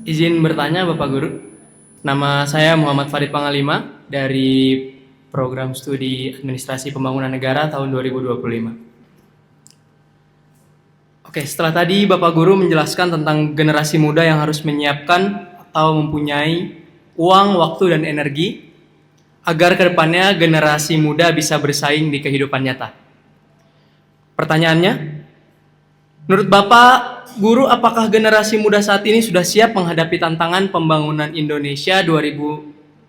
Izin bertanya Bapak Guru. Nama saya Muhammad Farid Pangalima dari Program Studi Administrasi Pembangunan Negara tahun 2025. Oke, setelah tadi Bapak Guru menjelaskan tentang generasi muda yang harus menyiapkan atau mempunyai uang, waktu, dan energi agar kedepannya generasi muda bisa bersaing di kehidupan nyata. Pertanyaannya, menurut Bapak Guru, apakah generasi muda saat ini sudah siap menghadapi tantangan pembangunan Indonesia 2045?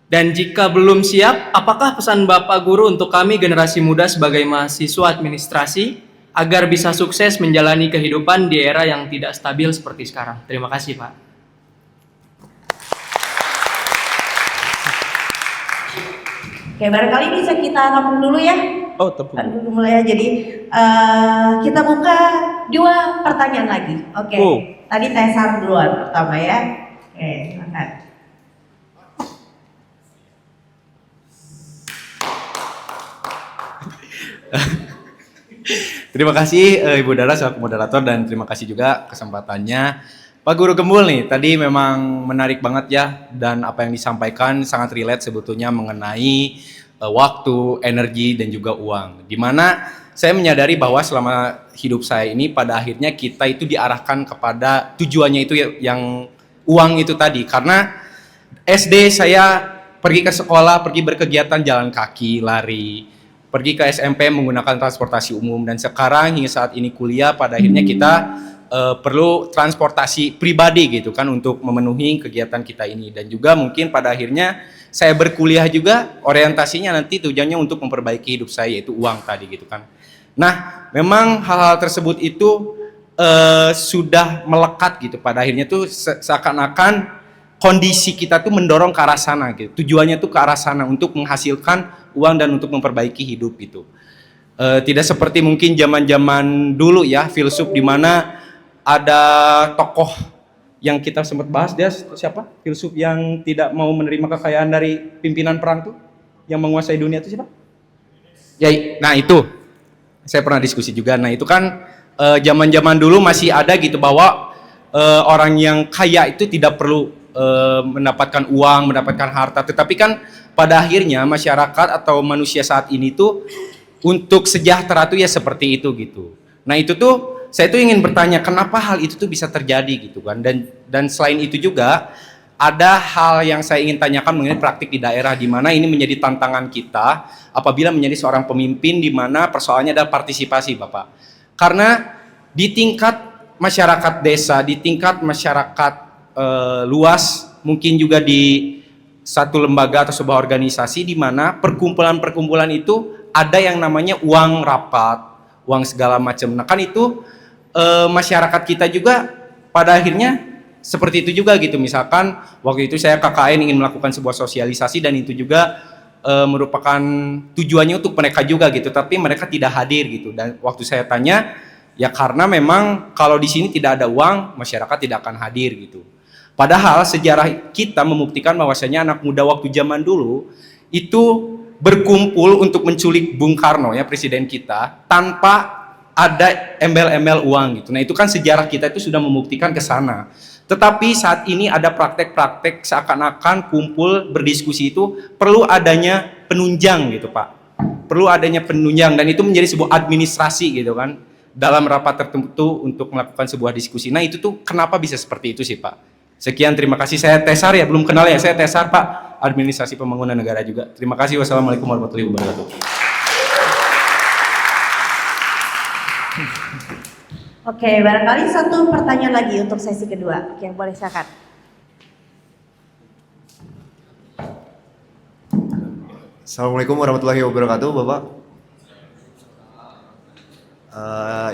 Dan jika belum siap, apakah pesan Bapak Guru untuk kami generasi muda sebagai mahasiswa administrasi agar bisa sukses menjalani kehidupan di era yang tidak stabil seperti sekarang? Terima kasih, Pak. Oke, barangkali bisa kita tampung dulu ya. Oh, tepuk. Dulu mulai ya. Jadi kita buka 2 pertanyaan lagi. Oke. Oh. Tadi Tesar duluan pertama ya. Oke, silakan. Terima kasih Ibu Dara selaku moderator dan terima kasih juga kesempatannya. Pak Guru Gembul nih, tadi memang menarik banget ya dan apa yang disampaikan sangat relate sebetulnya mengenai waktu, energi dan juga uang. Dimana saya menyadari bahwa selama hidup saya ini pada akhirnya kita itu diarahkan kepada tujuannya itu yang uang itu tadi. Karena SD saya pergi ke sekolah, pergi berkegiatan jalan kaki, lari, pergi ke SMP menggunakan transportasi umum, dan sekarang hingga saat ini kuliah pada akhirnya kita perlu transportasi pribadi gitu kan untuk memenuhi kegiatan kita ini. Dan juga mungkin pada akhirnya saya berkuliah juga orientasinya nanti tujuannya untuk memperbaiki hidup saya, yaitu uang tadi gitu kan. Nah memang hal-hal tersebut itu sudah melekat gitu, pada akhirnya tuh seakan-akan kondisi kita tuh mendorong ke arah sana gitu. Tujuannya tuh ke arah sana untuk menghasilkan uang dan untuk memperbaiki hidup gitu. Tidak seperti mungkin zaman-zaman dulu ya, filsuf di mana ada tokoh yang kita sempat bahas, dia siapa? Filsuf yang tidak mau menerima kekayaan dari pimpinan perang tuh, yang menguasai dunia itu siapa? Ya, nah itu saya pernah diskusi juga. Nah itu kan zaman-zaman dulu masih ada gitu bahwa orang yang kaya itu tidak perlu mendapatkan uang, mendapatkan harta, tetapi kan pada akhirnya masyarakat atau manusia saat ini tuh untuk sejahtera tuh ya seperti itu gitu. Nah itu tuh saya tuh ingin bertanya kenapa hal itu tuh bisa terjadi gitu kan, dan selain itu juga ada hal yang saya ingin tanyakan mengenai praktik di daerah, di mana ini menjadi tantangan kita apabila menjadi seorang pemimpin, di mana persoalannya adalah partisipasi Bapak. Karena di tingkat masyarakat desa, di tingkat masyarakat luas, mungkin juga di satu lembaga atau sebuah organisasi di mana perkumpulan-perkumpulan itu ada yang namanya uang rapat, uang segala macam. Nah kan itu masyarakat kita juga pada akhirnya seperti itu juga gitu. Misalkan waktu itu saya KKN ingin melakukan sebuah sosialisasi dan itu juga merupakan tujuannya untuk mereka juga gitu, tapi mereka tidak hadir gitu. Dan waktu saya tanya, ya karena memang kalau di sini tidak ada uang, masyarakat tidak akan hadir gitu. Padahal sejarah kita membuktikan bahwasanya anak muda waktu zaman dulu itu berkumpul untuk menculik Bung Karno ya, presiden kita, tanpa ada embel-embel uang gitu. Nah itu kan sejarah kita itu sudah membuktikan ke sana. Tetapi saat ini ada praktek-praktek seakan-akan kumpul berdiskusi itu perlu adanya penunjang gitu Pak. Perlu adanya penunjang, dan itu menjadi sebuah administrasi gitu kan dalam rapat tertentu untuk melakukan sebuah diskusi. Nah itu tuh kenapa bisa seperti itu sih Pak? Sekian, terima kasih. Saya Tesar ya, belum kenal ya, saya Tesar Pak, Administrasi Pembangunan Negara juga. Terima kasih. Wassalamualaikum warahmatullahi wabarakatuh. Oke, barangkali satu pertanyaan lagi untuk sesi kedua. Oke, boleh silakan. Assalamualaikum warahmatullahi wabarakatuh, Bapak.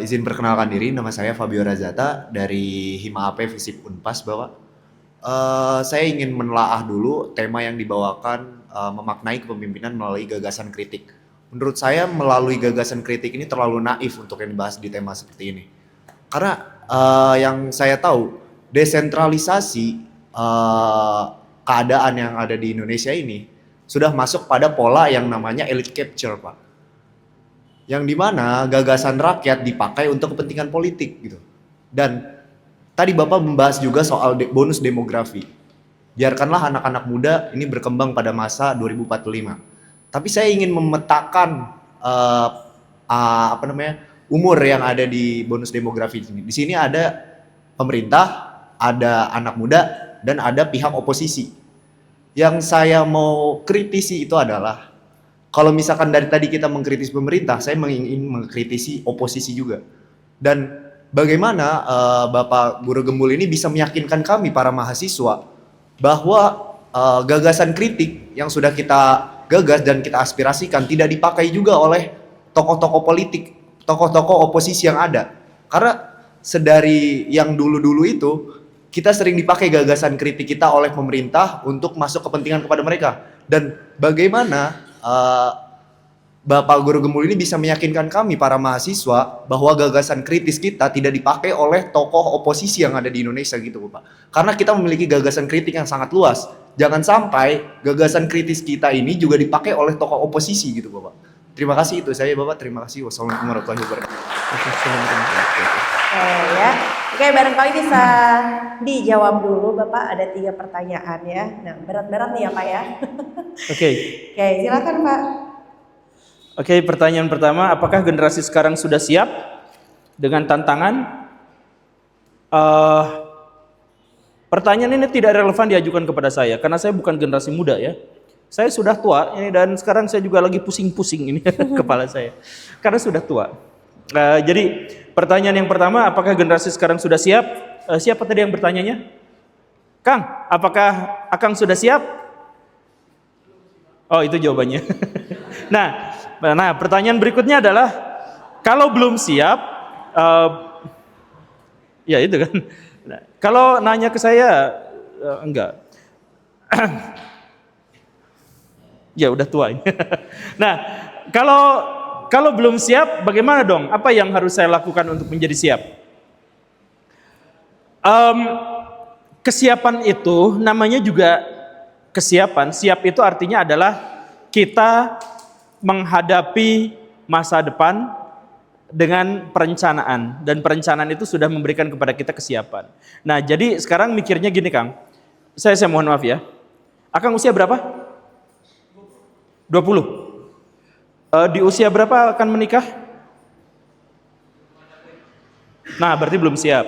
Izin perkenalkan diri, nama saya Fabio Razata dari Hima AP Visip Unpas, Bapak. Saya ingin menelaah dulu tema yang dibawakan, memaknai kepemimpinan melalui gagasan kritik. Menurut saya melalui gagasan kritik ini terlalu naif untuk yang dibahas di tema seperti ini. Karena yang saya tahu, desentralisasi keadaan yang ada di Indonesia ini sudah masuk pada pola yang namanya elite capture, Pak. Yang dimana gagasan rakyat dipakai untuk kepentingan politik gitu. Dan tadi Bapak membahas juga soal bonus demografi. Biarkanlah anak-anak muda ini berkembang pada masa 2045. Tapi saya ingin memetakan umur yang ada di bonus demografi ini. Di sini ada pemerintah, ada anak muda, dan ada pihak oposisi. Yang saya mau kritisi itu adalah kalau misalkan dari tadi kita mengkritisi pemerintah, saya ingin mengkritisi oposisi juga. Dan bagaimana Bapak Guru Gembul ini bisa meyakinkan kami para mahasiswa bahwa gagasan kritik yang sudah kita gagas dan kita aspirasikan tidak dipakai juga oleh tokoh-tokoh politik, tokoh-tokoh oposisi yang ada. Karena sedari yang dulu-dulu itu kita sering dipakai gagasan kritik kita oleh pemerintah untuk masuk kepentingan kepada mereka. Dan bagaimana Bapak Guru Gembul ini bisa meyakinkan kami para mahasiswa bahwa gagasan kritis kita tidak dipakai oleh tokoh oposisi yang ada di Indonesia gitu Bapak. Karena kita memiliki gagasan kritik yang sangat luas. Jangan sampai gagasan kritis kita ini juga dipakai oleh tokoh oposisi gitu Bapak. Terima kasih itu saya Bapak. Terima kasih. Wassalamualaikum warahmatullahi wabarakatuh. Ya. Oke, barangkali bisa dijawab dulu Bapak, ada 3 pertanyaan ya. Nah, berat-berat nih ya Pak ya. Oke. Oke, silakan Pak. Oke, pertanyaan pertama, apakah generasi sekarang sudah siap dengan tantangan? Pertanyaan ini tidak relevan diajukan kepada saya, karena saya bukan generasi muda ya. Saya sudah tua ini dan sekarang saya juga lagi pusing-pusing ini kepala saya, karena sudah tua. Jadi pertanyaan yang pertama, apakah generasi sekarang sudah siap? Siapa tadi yang bertanyanya? Kang, apakah Akang sudah siap? Oh, itu jawabannya. Nah, pertanyaan berikutnya adalah kalau belum siap, ya itu kan. Nah, kalau nanya ke saya, enggak. Ya udah tua ini. Nah, kalau belum siap, bagaimana dong? Apa yang harus saya lakukan untuk menjadi siap? Kesiapan itu namanya juga kesiapan. Siap itu artinya adalah kita menghadapi masa depan dengan perencanaan, dan perencanaan itu sudah memberikan kepada kita kesiapan. Nah, jadi sekarang mikirnya gini Kang, saya mohon maaf ya, Akang usia berapa? 20. Di usia berapa akan menikah? Nah, berarti belum siap.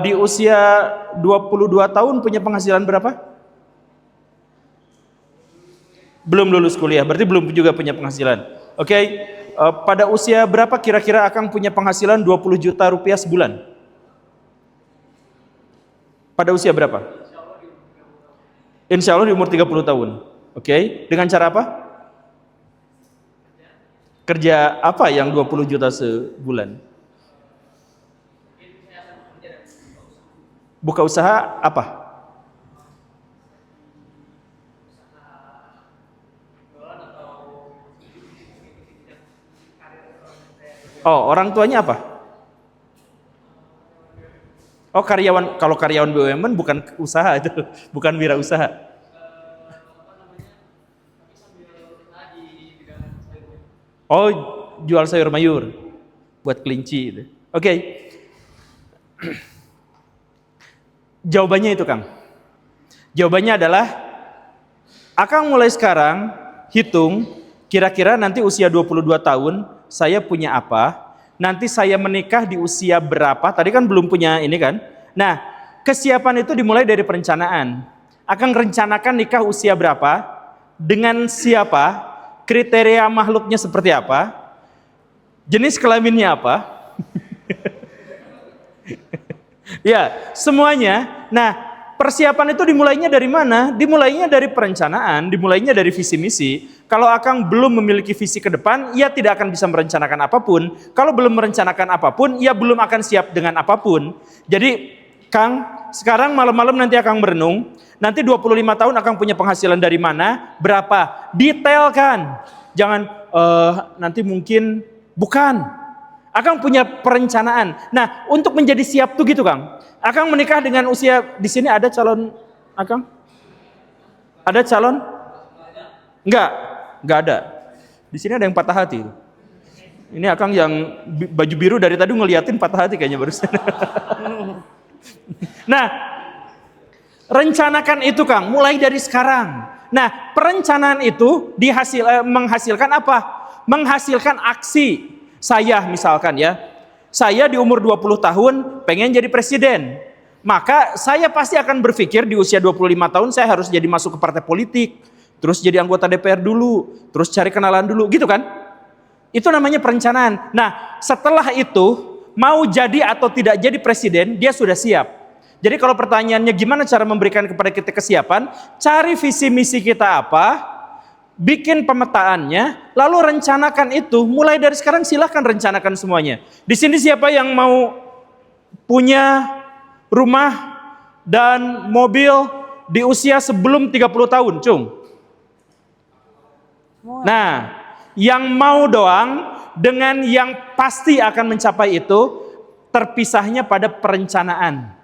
Di usia 22 tahun punya penghasilan berapa? Belum lulus kuliah, berarti belum juga punya penghasilan. Oke, pada usia berapa kira-kira Akang punya penghasilan 20 juta rupiah sebulan? Pada usia berapa? Insya Allah di umur 30 tahun. Oke, dengan cara apa? Kerja apa yang 20 juta sebulan? Buka usaha apa? Oh, orang tuanya apa? Oh, karyawan. Kalau karyawan BUMN bukan usaha itu, bukan wirausaha. Oh, jual sayur mayur buat kelinci itu. Oke. Jawabannya itu, Kang. Jawabannya adalah Akang mulai sekarang hitung kira-kira nanti usia 22 tahun saya punya apa, nanti saya menikah di usia berapa, tadi kan belum punya ini kan. Nah, kesiapan itu dimulai dari perencanaan. Akan rencanakan nikah usia berapa, dengan siapa, kriteria makhluknya seperti apa, jenis kelaminnya apa. Ya, semuanya. Nah, persiapan itu dimulainya dari mana? Dimulainya dari perencanaan, dimulainya dari visi misi. Kalau Akang belum memiliki visi ke depan, ia tidak akan bisa merencanakan apapun. Kalau belum merencanakan apapun, ia belum akan siap dengan apapun. Jadi, Kang, sekarang malam-malam nanti Akang merenung, nanti 25 tahun Akang punya penghasilan dari mana, berapa, detailkan. Jangan, nanti mungkin, bukan. Akang punya perencanaan. Nah, untuk menjadi siap tuh gitu, Kang. Akang menikah dengan usia, di sini ada calon Akang? Ada calon? Enggak ada. Di sini ada yang patah hati. Ini Akang yang baju biru dari tadi ngeliatin patah hati kayaknya barusan. Nah, rencanakan itu Kang, mulai dari sekarang. Nah, perencanaan itu menghasilkan apa? Menghasilkan aksi. Saya misalkan ya, saya di umur 20 tahun pengen jadi presiden. Maka saya pasti akan berpikir di usia 25 tahun saya harus jadi masuk ke partai politik. Terus jadi anggota DPR dulu, terus cari kenalan dulu, gitu kan? Itu namanya perencanaan. Nah, setelah itu, mau jadi atau tidak jadi presiden, dia sudah siap. Jadi kalau pertanyaannya gimana cara memberikan kepada kita kesiapan, cari visi misi kita apa, bikin pemetaannya, lalu rencanakan itu. Mulai dari sekarang silahkan rencanakan semuanya. Di sini siapa yang mau punya rumah dan mobil di usia sebelum 30 tahun, Cung? Nah, yang mau doang dengan yang pasti akan mencapai itu terpisahnya pada perencanaan.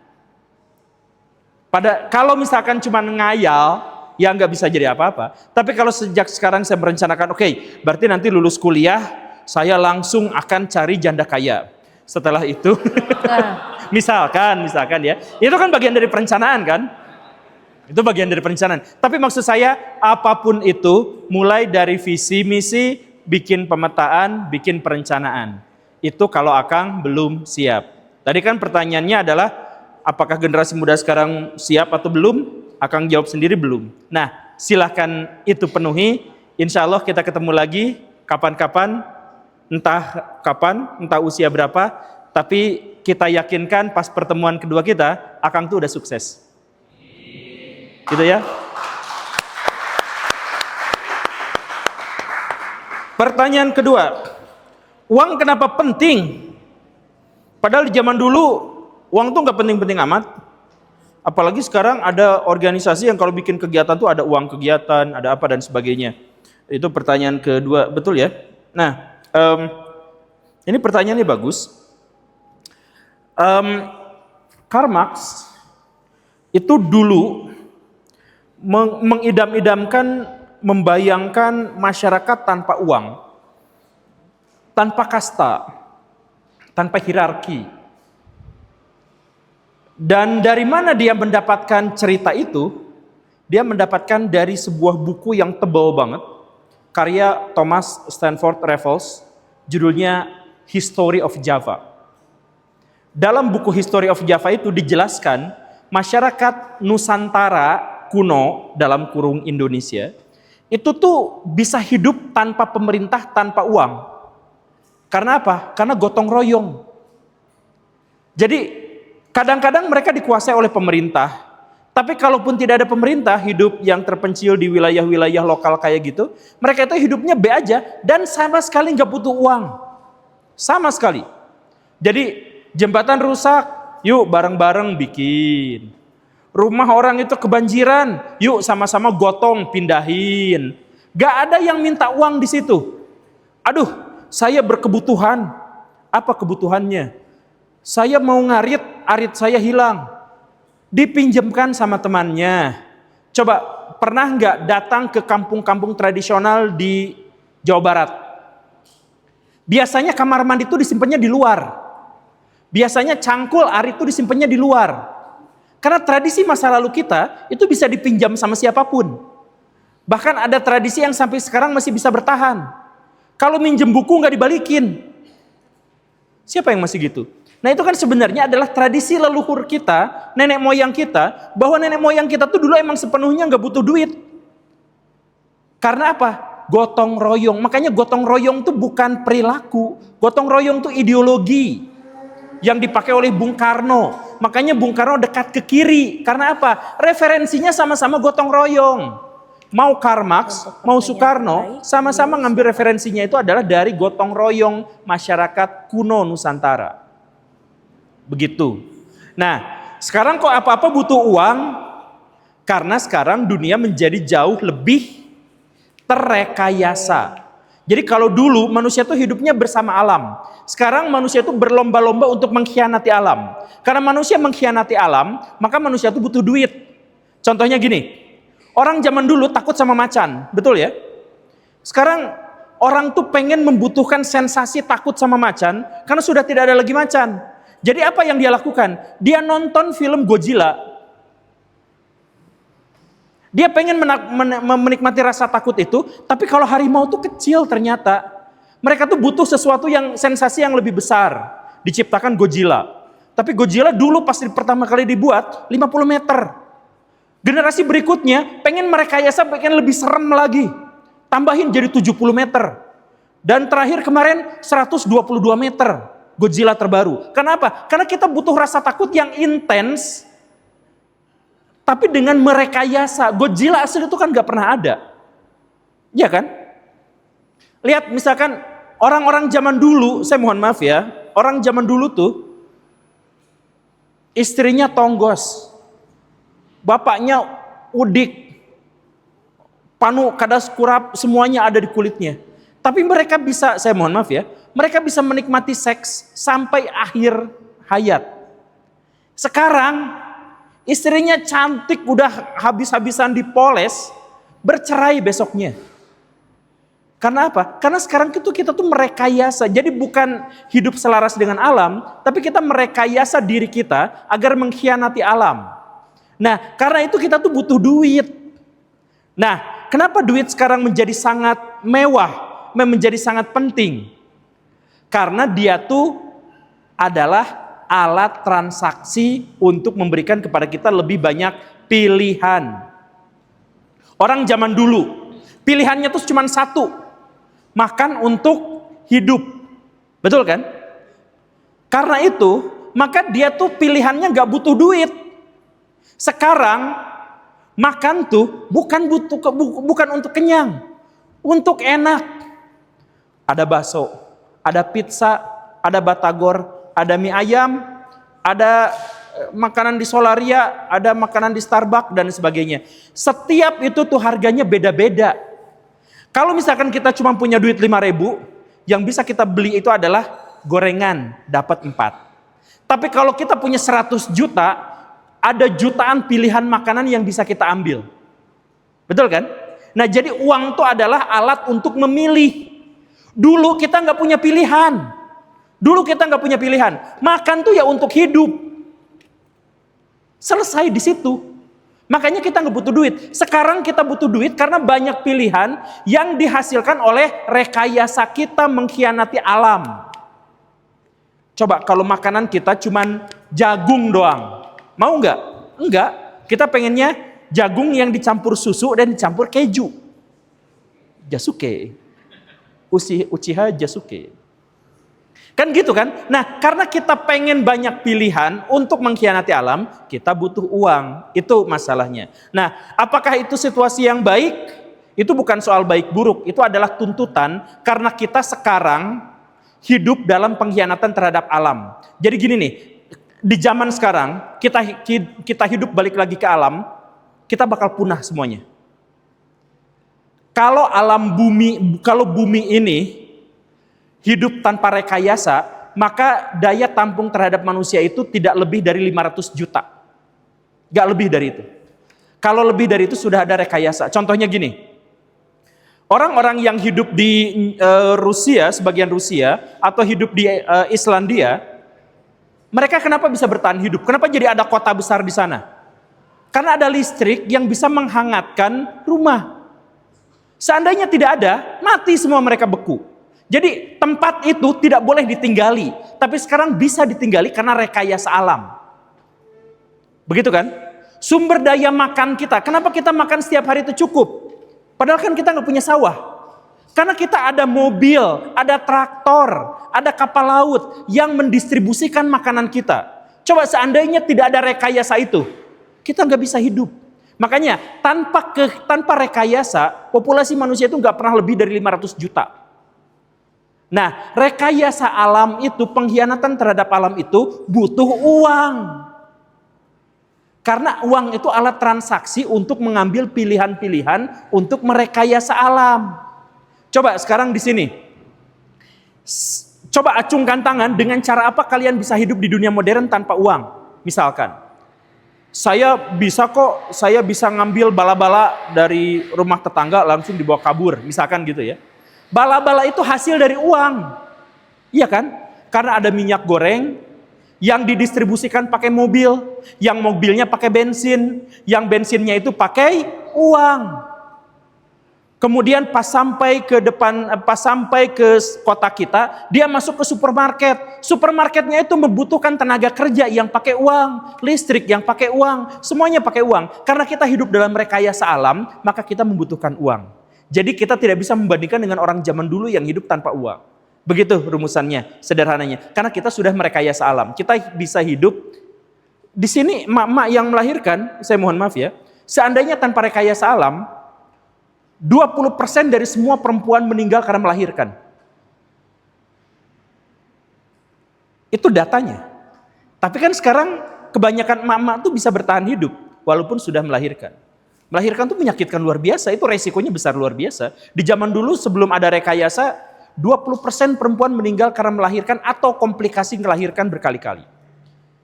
Kalau misalkan cuma ngayal, ya nggak bisa jadi apa-apa. Tapi kalau sejak sekarang saya merencanakan, oke, berarti nanti lulus kuliah, saya langsung akan cari janda kaya. Setelah itu, misalkan ya, itu kan bagian dari perencanaan kan? Itu bagian dari perencanaan. Tapi maksud saya, apapun itu, mulai dari visi misi, bikin pemetaan, bikin perencanaan. Itu kalau Akang belum siap. Tadi kan pertanyaannya adalah, apakah generasi muda sekarang siap atau belum? Akang jawab sendiri belum. Nah, silahkan itu penuhi. Insya Allah kita ketemu lagi kapan-kapan, entah usia berapa, tapi kita yakinkan pas pertemuan kedua kita, Akang tuh udah sukses. Gitu ya. Pertanyaan kedua, uang kenapa penting? Padahal di zaman dulu uang tuh nggak penting-penting amat. Apalagi sekarang ada organisasi yang kalau bikin kegiatan tuh ada uang kegiatan, ada apa dan sebagainya. Itu pertanyaan kedua, betul ya? Nah, ini pertanyaannya bagus. Karl Marx itu dulu mengidam-idamkan, membayangkan masyarakat tanpa uang, tanpa kasta, tanpa hierarki. Dan dari mana dia mendapatkan cerita itu? Dia mendapatkan dari sebuah buku yang tebal banget, karya Thomas Stanford Raffles, judulnya History of Java. Dalam buku History of Java itu dijelaskan masyarakat Nusantara kuno dalam kurung Indonesia itu tuh bisa hidup tanpa pemerintah, tanpa uang. Karena apa? Karena gotong royong. Jadi kadang-kadang mereka dikuasai oleh pemerintah, tapi kalaupun tidak ada pemerintah, hidup yang terpencil di wilayah-wilayah lokal kayak gitu, mereka itu hidupnya B aja dan sama sekali nggak butuh uang, sama sekali. Jadi jembatan rusak, yuk bareng-bareng bikin. Rumah orang itu kebanjiran, yuk sama-sama gotong pindahin. Gak ada yang minta uang di situ. Aduh, saya berkebutuhan. Apa kebutuhannya? Saya mau ngarit, arit saya hilang. Dipinjamkan sama temannya. Coba, pernah nggak datang ke kampung-kampung tradisional di Jawa Barat? Biasanya kamar mandi itu disimpannya di luar. Biasanya cangkul, arit itu disimpannya di luar. Karena tradisi masa lalu kita itu bisa dipinjam sama siapapun. Bahkan ada tradisi yang sampai sekarang masih bisa bertahan. Kalau minjem buku nggak dibalikin. Siapa yang masih gitu? Nah itu kan sebenarnya adalah tradisi leluhur kita, nenek moyang kita, bahwa nenek moyang kita tuh dulu emang sepenuhnya nggak butuh duit. Karena apa? Gotong royong. Makanya gotong royong tuh bukan perilaku. Gotong royong tuh ideologi yang dipakai oleh Bung Karno. Makanya Bung Karno dekat ke kiri. Karena apa? Referensinya sama-sama gotong royong. Mau Karl Marx, mau Soekarno, sama-sama ngambil referensinya itu adalah dari gotong royong masyarakat kuno Nusantara. Begitu. Nah, sekarang kok apa-apa butuh uang? Karena sekarang dunia menjadi jauh lebih terrekayasa. Jadi kalau dulu manusia itu hidupnya bersama alam. Sekarang manusia itu berlomba-lomba untuk mengkhianati alam. Karena manusia mengkhianati alam, maka manusia itu butuh duit. Contohnya gini, orang zaman dulu takut sama macan, betul ya? Sekarang orang tuh pengen membutuhkan sensasi takut sama macan, karena sudah tidak ada lagi macan. Jadi apa yang dia lakukan? Dia nonton film Godzilla. Dia pengen menikmati rasa takut itu, tapi kalau harimau itu kecil ternyata. Mereka tuh butuh sesuatu yang sensasi yang lebih besar. Diciptakan Godzilla. Tapi Godzilla dulu pas pertama kali dibuat 50 meter. Generasi berikutnya pengen merekayasa, pengen lebih serem lagi. Tambahin jadi 70 meter. Dan terakhir kemarin 122 meter. Godzilla terbaru. Kenapa? Karena kita butuh rasa takut yang intens, tapi dengan merekayasa. Godzilla asli itu kan gak pernah ada. Iya kan? Lihat misalkan orang-orang zaman dulu, saya mohon maaf ya, orang zaman dulu tuh, istrinya tonggos, bapaknya udik, panu, kadas, kurap, semuanya ada di kulitnya. Tapi mereka bisa, saya mohon maaf ya, mereka bisa menikmati seks sampai akhir hayat. Sekarang istrinya cantik, udah habis-habisan dipoles, bercerai besoknya. Karena apa? Karena sekarang itu kita tuh merekayasa. Jadi bukan hidup selaras dengan alam, tapi kita merekayasa diri kita agar mengkhianati alam. Nah, karena itu kita tuh butuh duit. Nah, kenapa duit sekarang menjadi sangat mewah, menjadi sangat penting? Karena dia tuh adalah alat transaksi untuk memberikan kepada kita lebih banyak pilihan. Orang zaman dulu, pilihannya tuh cuma satu, makan untuk hidup. Betul kan? Karena itu, maka dia tuh pilihannya gak butuh duit. Sekarang, makan tuh bukan untuk kenyang, untuk enak. Ada bakso, ada pizza, ada batagor, ada mie ayam, ada makanan di Solaria, ada makanan di Starbucks dan sebagainya. Setiap itu tuh harganya beda-beda. Kalau misalkan kita cuma punya duit 5.000, yang bisa kita beli itu adalah gorengan, dapat 4. Tapi kalau kita punya 100 juta, ada jutaan pilihan makanan yang bisa kita ambil. Betul kan? Nah, jadi uang itu adalah alat untuk memilih. Dulu kita nggak punya pilihan. Dulu kita nggak punya pilihan. Makan tuh ya untuk hidup. Selesai di situ. Makanya kita nggak butuh duit. Sekarang kita butuh duit karena banyak pilihan yang dihasilkan oleh rekayasa kita mengkhianati alam. Coba kalau makanan kita cuman jagung doang. Mau nggak? Enggak. Kita pengennya jagung yang dicampur susu dan dicampur keju. Jasuke. Uchiha Jasuke. Kan gitu kan? Nah, karena kita pengen banyak pilihan untuk mengkhianati alam, kita butuh uang. Itu masalahnya. Nah, apakah itu situasi yang baik? Itu bukan soal baik buruk. Itu adalah tuntutan karena kita sekarang hidup dalam pengkhianatan terhadap alam. Jadi gini nih, di zaman sekarang kita hidup balik lagi ke alam, kita bakal punah semuanya. Kalau bumi ini hidup tanpa rekayasa, maka daya tampung terhadap manusia itu tidak lebih dari 500 juta. Gak lebih dari itu. Kalau lebih dari itu sudah ada rekayasa. Contohnya gini, orang-orang yang hidup di Rusia, sebagian Rusia, atau hidup di Islandia, mereka kenapa bisa bertahan hidup? Kenapa jadi ada kota besar di sana? Karena ada listrik yang bisa menghangatkan rumah. Seandainya tidak ada, mati semua mereka beku. Jadi tempat itu tidak boleh ditinggali, tapi sekarang bisa ditinggali karena rekayasa alam. Begitu kan? Sumber daya makan kita, kenapa kita makan setiap hari itu cukup? Padahal kan kita nggak punya sawah. Karena kita ada mobil, ada traktor, ada kapal laut yang mendistribusikan makanan kita. Coba seandainya tidak ada rekayasa itu, kita nggak bisa hidup. Makanya tanpa rekayasa, populasi manusia itu nggak pernah lebih dari 500 juta. Nah, rekayasa alam itu, pengkhianatan terhadap alam itu butuh uang. Karena uang itu alat transaksi untuk mengambil pilihan-pilihan untuk merekayasa alam. Coba sekarang di sini. Coba acungkan tangan dengan cara apa kalian bisa hidup di dunia modern tanpa uang. Misalkan, saya bisa ngambil bala-bala dari rumah tetangga langsung dibawa kabur, misalkan gitu ya. Bala-bala itu hasil dari uang. Iya kan? Karena ada minyak goreng, yang didistribusikan pakai mobil, yang mobilnya pakai bensin, yang bensinnya itu pakai uang. Kemudian pas sampai ke kota kita, dia masuk ke supermarket. Supermarketnya itu membutuhkan tenaga kerja yang pakai uang, listrik yang pakai uang, semuanya pakai uang. Karena kita hidup dalam rekayasa alam, maka kita membutuhkan uang. Jadi kita tidak bisa membandingkan dengan orang zaman dulu yang hidup tanpa uang. Begitu rumusannya, sederhananya. Karena kita sudah merekayasa alam. Kita bisa hidup di sini. Emak-emak yang melahirkan, saya mohon maaf ya, seandainya tanpa rekayasa alam, 20% dari semua perempuan meninggal karena melahirkan. Itu datanya. Tapi kan sekarang kebanyakan emak-emak tuh bisa bertahan hidup walaupun sudah melahirkan. Melahirkan tuh menyakitkan luar biasa, itu resikonya besar luar biasa. Di zaman dulu sebelum ada rekayasa, 20% perempuan meninggal karena melahirkan atau komplikasi melahirkan berkali-kali.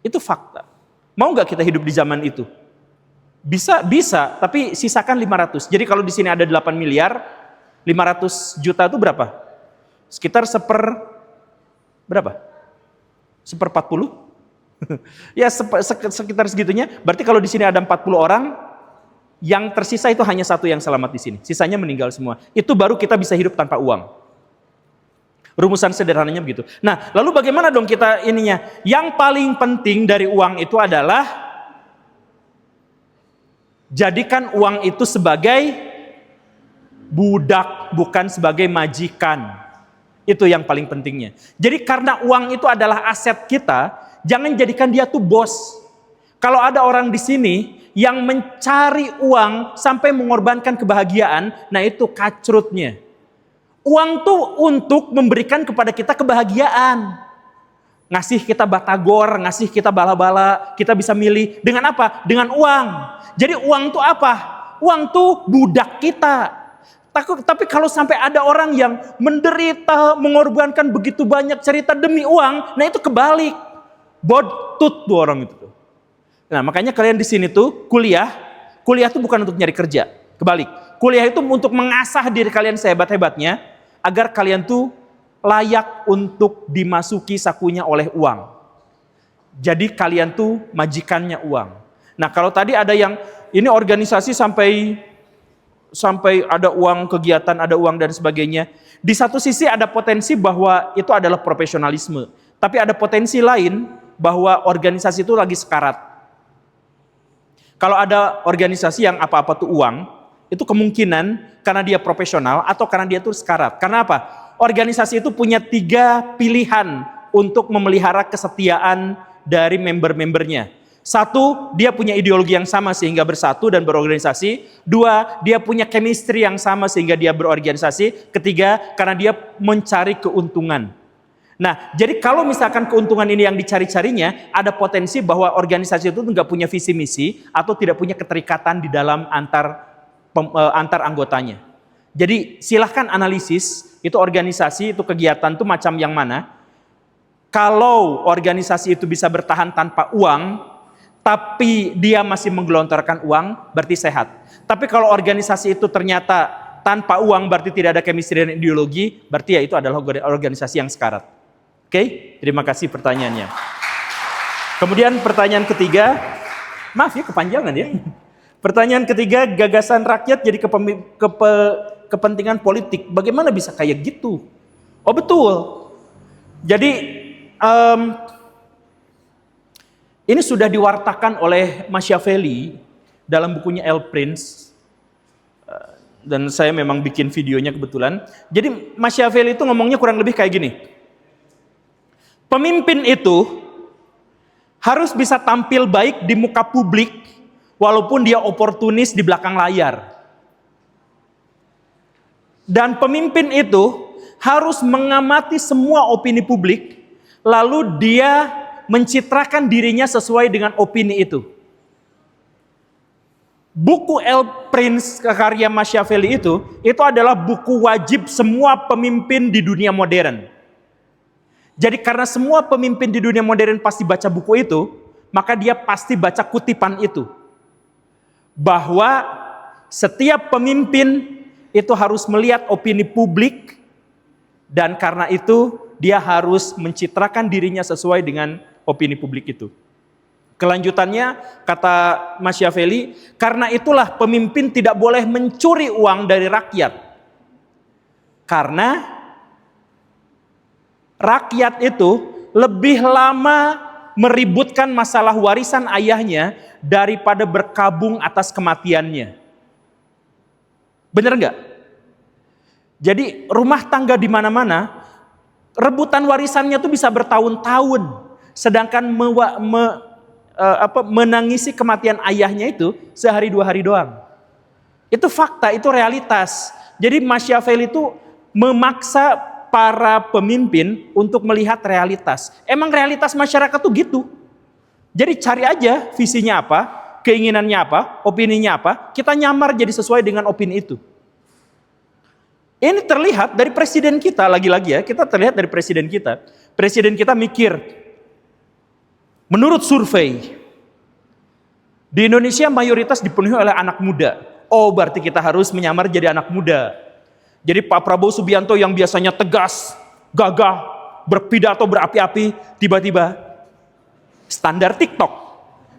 Itu fakta. Mau nggak kita hidup di zaman itu? Bisa, tapi sisakan 500. Jadi kalau di sini ada 8 miliar, 500 juta itu berapa? Sekitar berapa? 1/40? Ya sekitar segitunya. Berarti kalau di sini ada 40 orang, yang tersisa itu hanya satu yang selamat di sini. Sisanya meninggal semua. Itu baru kita bisa hidup tanpa uang. Rumusan sederhananya begitu. Nah, lalu bagaimana dong kita ininya? Yang paling penting dari uang itu adalah jadikan uang itu sebagai budak, bukan sebagai majikan. Itu yang paling pentingnya. Jadi karena uang itu adalah aset kita, jangan jadikan dia tuh bos. Kalau ada orang di sini yang mencari uang sampai mengorbankan kebahagiaan, nah itu kacrutnya. Uang tuh untuk memberikan kepada kita kebahagiaan. Ngasih kita batagor, ngasih kita bala-bala, kita bisa milih. Dengan apa? Dengan uang. Jadi uang tuh apa? Uang tuh budak kita. Tapi kalau sampai ada orang yang menderita, mengorbankan begitu banyak cerita demi uang, nah itu kebalik. Bodtut tuh orang itu tuh. Nah makanya kalian di sini tuh kuliah tuh bukan untuk nyari kerja. Kebalik. Kuliah itu untuk mengasah diri kalian sehebat-hebatnya, agar kalian tuh layak untuk dimasuki sakunya oleh uang. Jadi kalian tuh majikannya uang. Nah kalau tadi ada yang ini organisasi sampai ada uang kegiatan, ada uang dan sebagainya. Di satu sisi ada potensi bahwa itu adalah profesionalisme. Tapi ada potensi lain bahwa organisasi itu lagi sekarat. Kalau ada organisasi yang apa-apa tuh uang, itu kemungkinan karena dia profesional atau karena dia tuh sekarat. Karena apa? Organisasi itu punya 3 pilihan untuk memelihara kesetiaan dari member-membernya. 1, dia punya ideologi yang sama sehingga bersatu dan berorganisasi. 2, dia punya chemistry yang sama sehingga dia berorganisasi. 3, karena dia mencari keuntungan. Nah, jadi kalau misalkan keuntungan ini yang dicari-carinya, ada potensi bahwa organisasi itu nggak punya visi misi atau tidak punya keterikatan di dalam antar anggotanya. Jadi silahkan analisis, itu organisasi, itu kegiatan itu macam yang mana. Kalau organisasi itu bisa bertahan tanpa uang, tapi dia masih menggelontorkan uang, berarti sehat. Tapi kalau organisasi itu ternyata tanpa uang, berarti tidak ada chemistry dan ideologi, berarti ya itu adalah organisasi yang sekarat. Oke, terima kasih pertanyaannya. Kemudian pertanyaan ketiga, maaf ya kepanjangan ya. Pertanyaan ketiga, gagasan rakyat jadi kepentingan politik. Bagaimana bisa kayak gitu? Oh betul. Jadi ini sudah diwartakan oleh Machiavelli dalam bukunya El Prince. Dan saya memang bikin videonya kebetulan. Jadi Machiavelli itu ngomongnya kurang lebih kayak gini. Pemimpin itu harus bisa tampil baik di muka publik walaupun dia oportunis di belakang layar. Dan pemimpin itu harus mengamati semua opini publik lalu dia mencitrakan dirinya sesuai dengan opini itu. Buku El Prince karya Machiavelli itu adalah buku wajib semua pemimpin di dunia modern. Jadi karena semua pemimpin di dunia modern pasti baca buku itu, maka dia pasti baca kutipan itu. Bahwa setiap pemimpin itu harus melihat opini publik, dan karena itu dia harus mencitrakan dirinya sesuai dengan opini publik itu. Kelanjutannya kata Machiavelli, karena itulah pemimpin tidak boleh mencuri uang dari rakyat. Karena rakyat itu lebih lama meributkan masalah warisan ayahnya daripada berkabung atas kematiannya. Bener nggak? Jadi rumah tangga di mana-mana, rebutan warisannya tuh bisa bertahun-tahun. Sedangkan menangisi kematian ayahnya itu sehari 2 hari doang. Itu fakta, itu realitas. Jadi Machiavelli itu memaksa para pemimpin untuk melihat realitas. Emang realitas masyarakat tuh gitu. Jadi cari aja visinya apa, keinginannya apa, opininya apa, kita nyamar jadi sesuai dengan opini itu. Ini terlihat dari presiden kita, lagi-lagi ya, kita terlihat dari presiden kita. Presiden kita mikir, menurut survei, di Indonesia mayoritas dipenuhi oleh anak muda. Oh, berarti kita harus menyamar jadi anak muda. Jadi Pak Prabowo Subianto yang biasanya tegas, gagah, berpidato berapi-api, tiba-tiba standar TikTok.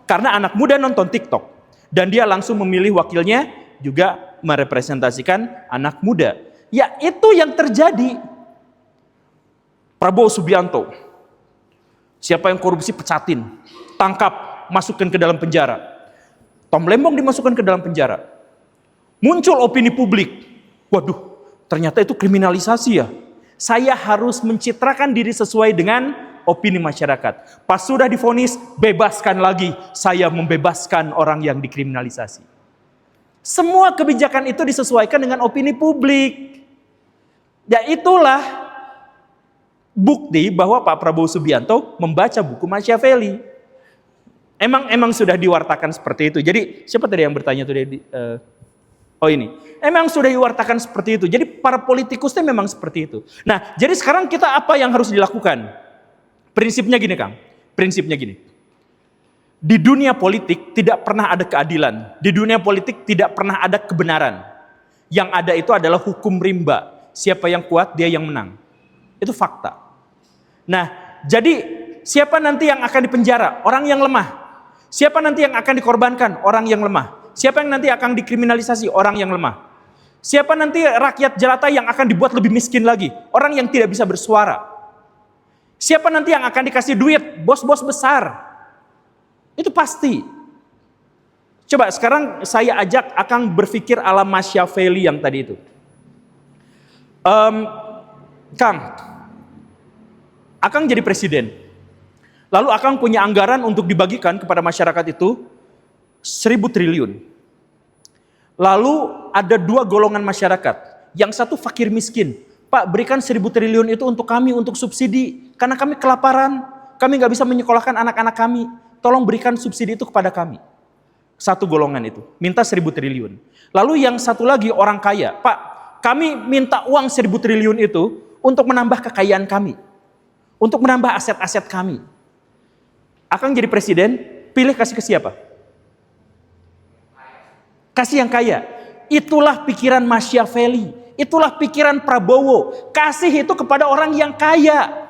Karena anak muda nonton TikTok. Dan dia langsung memilih wakilnya juga merepresentasikan anak muda. Ya itu yang terjadi. Prabowo Subianto, siapa yang korupsi pecatin, tangkap, masukkan ke dalam penjara. Tom Lembong dimasukkan ke dalam penjara. Muncul opini publik, waduh ternyata itu kriminalisasi ya. Saya harus mencitrakan diri sesuai dengan opini masyarakat. Pas sudah divonis, bebaskan lagi. Saya membebaskan orang yang dikriminalisasi. Semua kebijakan itu disesuaikan dengan opini publik. Ya itulah bukti bahwa Pak Prabowo Subianto membaca buku Machiavelli. Emang sudah diwartakan seperti itu. Jadi siapa tadi yang bertanya tuh oh ini. Emang sudah diwartakan seperti itu. Jadi para politikusnya memang seperti itu. Nah, jadi sekarang kita apa yang harus dilakukan? Prinsipnya gini, Kang. Prinsipnya gini. Di dunia politik tidak pernah ada keadilan. Di dunia politik tidak pernah ada kebenaran. Yang ada itu adalah hukum rimba. Siapa yang kuat, dia yang menang. Itu fakta. Nah, jadi siapa nanti yang akan dipenjara? Orang yang lemah. Siapa nanti yang akan dikorbankan? Orang yang lemah. Siapa yang nanti akan dikriminalisasi? Orang yang lemah. Siapa nanti rakyat jelata yang akan dibuat lebih miskin lagi? Orang yang tidak bisa bersuara. Siapa nanti yang akan dikasih duit? Bos-bos besar. Itu pasti. Coba sekarang saya ajak Akang berpikir ala Machiavelli yang tadi itu. Kang, Akang jadi presiden. Lalu Akang punya anggaran untuk dibagikan kepada masyarakat itu 1.000 triliun. Lalu ada 2 golongan masyarakat. Yang satu fakir miskin. Pak, berikan 1.000 triliun itu untuk kami, untuk subsidi. Karena kami kelaparan, kami nggak bisa menyekolahkan anak-anak kami. Tolong berikan subsidi itu kepada kami. Satu golongan itu, minta 1.000 triliun. Lalu yang satu lagi orang kaya. Pak, kami minta uang 1.000 triliun itu untuk menambah kekayaan kami. Untuk menambah aset-aset kami. Akang jadi presiden, pilih kasih ke siapa? Kasih yang kaya. Itulah pikiran Machiavelli. Itulah pikiran Prabowo. Kasih itu kepada orang yang kaya.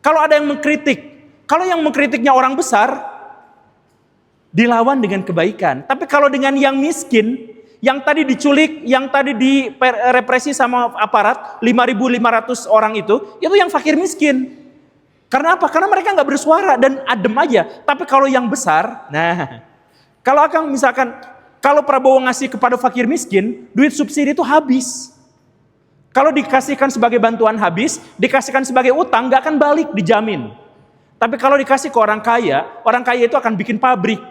Kalau ada yang mengkritik, kalau yang mengkritiknya orang besar, dilawan dengan kebaikan. Tapi kalau dengan yang miskin, yang tadi diculik, yang tadi direpresi sama aparat, 5.500 orang itu yang fakir miskin. Karena apa? Karena mereka nggak bersuara dan adem aja. Tapi kalau yang besar, nah, kalau Akang misalkan, kalau Prabowo ngasih kepada fakir miskin, duit subsidi itu habis. Kalau dikasihkan sebagai bantuan habis, dikasihkan sebagai utang, nggak akan balik, dijamin. Tapi kalau dikasih ke orang kaya itu akan bikin pabrik.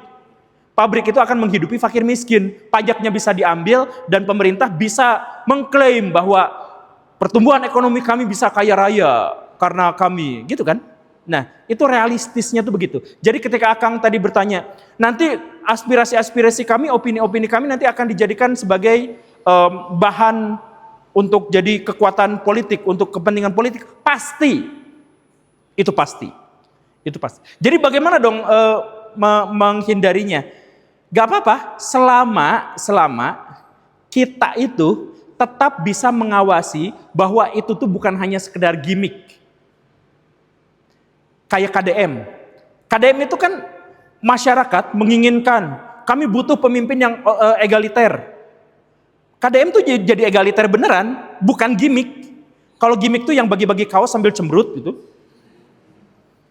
Pabrik itu akan menghidupi fakir miskin. Pajaknya bisa diambil dan pemerintah bisa mengklaim bahwa pertumbuhan ekonomi kami bisa kaya raya karena kami, gitu kan? Nah, itu realistisnya tuh begitu. Jadi ketika Akang tadi bertanya, nanti aspirasi-aspirasi kami, opini-opini kami nanti akan dijadikan sebagai bahan untuk jadi kekuatan politik, untuk kepentingan politik. Pasti. Itu pasti. Itu pasti. Jadi bagaimana dong menghindarinya? Gak apa-apa, selama kita itu tetap bisa mengawasi bahwa itu tuh bukan hanya sekedar gimmick. Kayak KDM. KDM itu kan masyarakat menginginkan, kami butuh pemimpin yang egaliter. KDM tuh jadi egaliter beneran, bukan gimmick. Kalau gimmick tuh yang bagi-bagi kaos sambil cemberut gitu.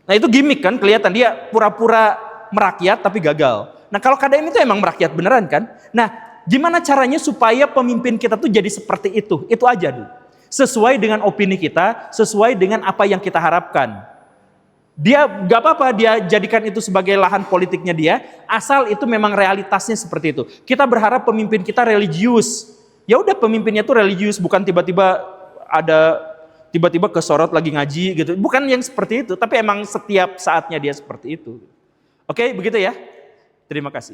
Nah itu gimmick kan, kelihatan dia pura-pura merakyat tapi gagal. Nah kalau KDM itu emang merakyat beneran kan. Nah gimana caranya supaya pemimpin kita tuh jadi seperti itu aja dulu. Sesuai dengan opini kita, sesuai dengan apa yang kita harapkan. Dia gak apa-apa dia jadikan itu sebagai lahan politiknya dia, asal itu memang realitasnya seperti itu. Kita berharap pemimpin kita religius. Ya udah pemimpinnya tuh religius, bukan tiba-tiba kesorot lagi ngaji gitu. Bukan yang seperti itu, tapi emang setiap saatnya dia seperti itu. Oke, begitu ya. Terima kasih.